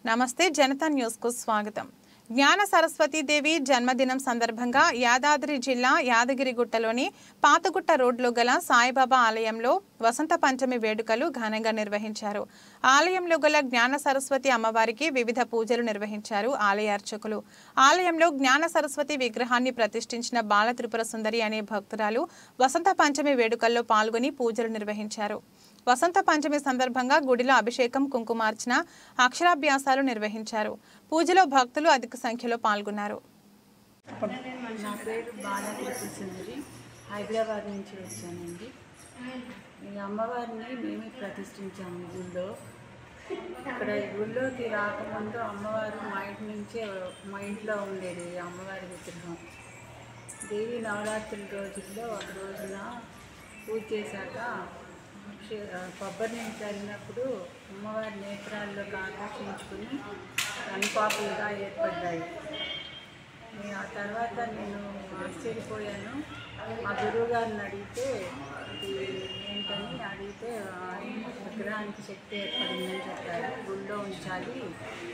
నమస్తే జనతా న్యూస్ కు స్వాగతం। జ్ఞాన సరస్వతి దేవి జన్మదినం సందర్భంగా యాదాద్రి జిల్లా యాదగిరిగుట్టలోని పాతగుట్ట రోడ్లో గల సాయిబాబా ఆలయంలో వసంత పంచమి వేడుకలు ఘనంగా నిర్వహించారు। ఆలయంలో గల జ్ఞాన సరస్వతి అమ్మవారికి వివిధ పూజలు నిర్వహించారు ఆలయ అర్చకులు। ఆలయంలో జ్ఞాన సరస్వతి విగ్రహాన్ని ప్రతిష్ఠించిన బాల త్రిపుర సుందరి అనే భక్తురాలు వసంత పంచమి వేడుకల్లో పాల్గొని పూజలు నిర్వహించారు। వసంత పంచమి సందర్భంగా గుడిలో అభిషేకం కుంకుమార్చన అక్షరాభ్యాసాలు నిర్వహించారు। పూజలో భక్తులు అధిక సంఖ్యలో పాల్గొన్నారు। నా పేరు బాల త్రిపుర సుందరి, హైదరాబాద్ నుంచి వచ్చానండి। ఈ అమ్మవారిని మేమే ప్రతిష్ఠించాము గుళ్ళో। ఇక్కడ గుళ్ళోకి రాకముందు అమ్మవారు మా ఇంట్లో ఉండేది అమ్మవారి విగ్రహం। దేవి నవరాత్రుల రోజుల్లో ఒక రోజున పూజ చేశాక కొబ్బరి నీళ్ళు చల్లినప్పుడు అమ్మవారి నేత్రాల్లోకి ఆకర్షించుకుని కనుపాపులుగా ఏర్పడ్డాయి। ఆ తర్వాత నేను ఆశ్చర్యపోయాను। మా గురువు గారిని అడిగితే ఇది ఏంటని అడిగితే విగ్రహానికి శక్తి ఏర్పడిందని చెప్పారు। గుళ్ళో ఉంచాలి,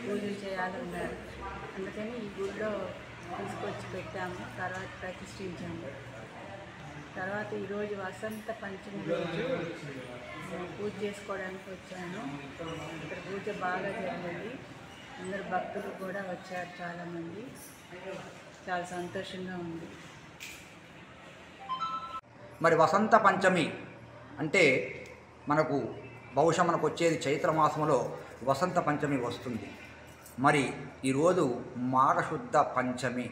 పూజలు చేయాలన్నారు। అందుకని ఈ గుళ్ళో తీసుకొచ్చి పెట్టాము, తర్వాత ప్రతిష్ఠించాము। తర్వాత ఈరోజు వసంత పంచమి రోజు పూజ చేసుకోవడానికి వచ్చాను। ఇక్కడ పూజ బాగా జరిగింది, అందరు భక్తులు కూడా వచ్చారు చాలామంది, చాలా సంతోషంగా ఉంది। మరి వసంత పంచమి అంటే బహుశా మనకు వచ్చేది చైత్రమాసంలో వసంత పంచమి వస్తుంది। మరి ఈరోజు మాఘశుద్ధ పంచమి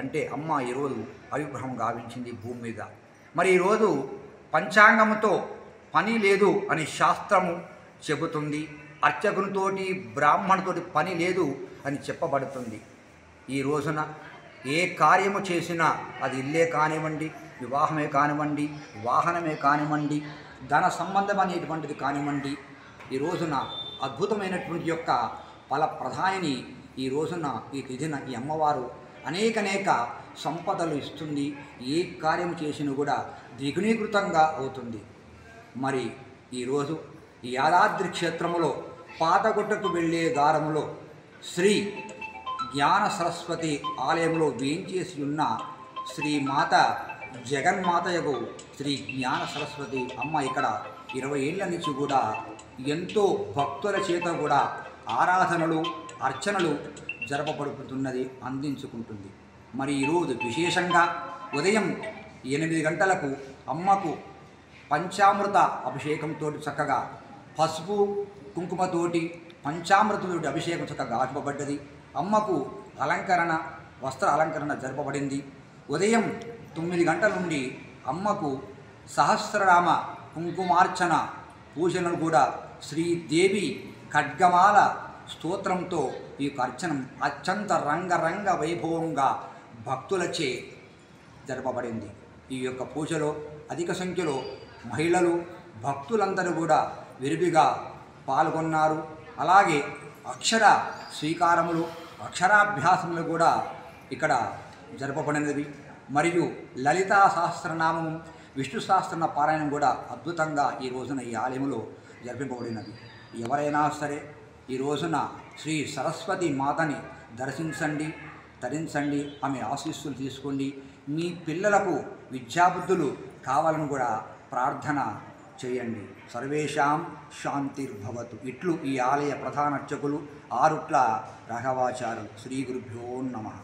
అంటే అమ్మ ఈరోజు అవిగ్రహం గావించింది భూమి మీద। మరి ఈరోజు పంచాంగంతో పని లేదు అని శాస్త్రము చెబుతుంది, అర్చకునితోటి బ్రాహ్మణుతోటి పని లేదు అని చెప్పబడుతుంది। ఈ రోజున ఏ కార్యము చేసినా అది ఇల్లే కానివ్వండి, వివాహమే కానివ్వండి, వాహనమే కానివ్వండి, ధన సంబంధం అనేటువంటిది కానివ్వండి, ఈ రోజున అద్భుతమైనటువంటి యొక్క ఫలప్రదాయిని ఈ రోజున ఈ తిథిన ఈ అమ్మవారు అనేక సంపదలు ఇస్తుంది। ఏ కార్యం చేసినా కూడా ద్విగుణీకృతంగా అవుతుంది। మరి ఈరోజు ఈ యాదాద్రి క్షేత్రములో పాతగుట్టకు వెళ్ళే దారములో శ్రీ జ్ఞాన సరస్వతి ఆలయంలో వేంచేసి ఉన్న శ్రీమాత జగన్మాతయకు శ్రీ జ్ఞాన సరస్వతి అమ్మ ఇక్కడ 20 ఏళ్ల నుంచి కూడా ఎంతో భక్తుల చేత కూడా ఆరాధనలు అర్చనలు జరపబడుతున్నది, అందించుకుంటుంది। మరి ఈరోజు విశేషంగా ఉదయం 8 గంటలకు అమ్మకు పంచామృత అభిషేకంతో చక్కగా పసుపు కుంకుమతోటి పంచామృతతోటి అభిషేకం చక్కగా ఆచపబడ్డది। అమ్మకు అలంకరణ వస్త్ర అలంకరణ జరపబడింది। ఉదయం 9 గంటల నుండి అమ్మకు సహస్రనామ కుంకుమార్చన పూజలను కూడా శ్రీదేవి ఖడ్గమాల స్తోత్రంతో ఈ యొక్క అర్చనం అత్యంత రంగరంగ వైభవంగా భక్తులచే జరపబడింది। ఈ యొక్క పూజలో అధిక సంఖ్యలో మహిళలు భక్తులందరూ కూడా విరివిగా పాల్గొన్నారు। అలాగే అక్షర స్వీకారములు అక్షరాభ్యాసములు కూడా ఇక్కడ జరపబడినవి। మరియు లలితా సహస్రనామము విష్ణు సహస్రనామ పారాయణం కూడా అద్భుతంగా ఈ రోజున ఈ ఆలయంలో జరిపింపబడినది। ఎవరైనా సరే ఈ రోజున శ్రీ సరస్వతి మాతని దర్శించండి, తరించండి, ఆమె ఆశీస్సులు తీసుకోండి। మీ పిల్లలకు విద్యాబుద్ధులు కావాలని కూడా ప్రార్థన చేయండి। సర్వేషాం శాంతిర్భవతు। ఇట్లు ఈ ఆలయ ప్రధాన అర్చకులు ఆరుట్ల రాఘవాచార్యులు। శ్రీ గురుభ్యో నమః।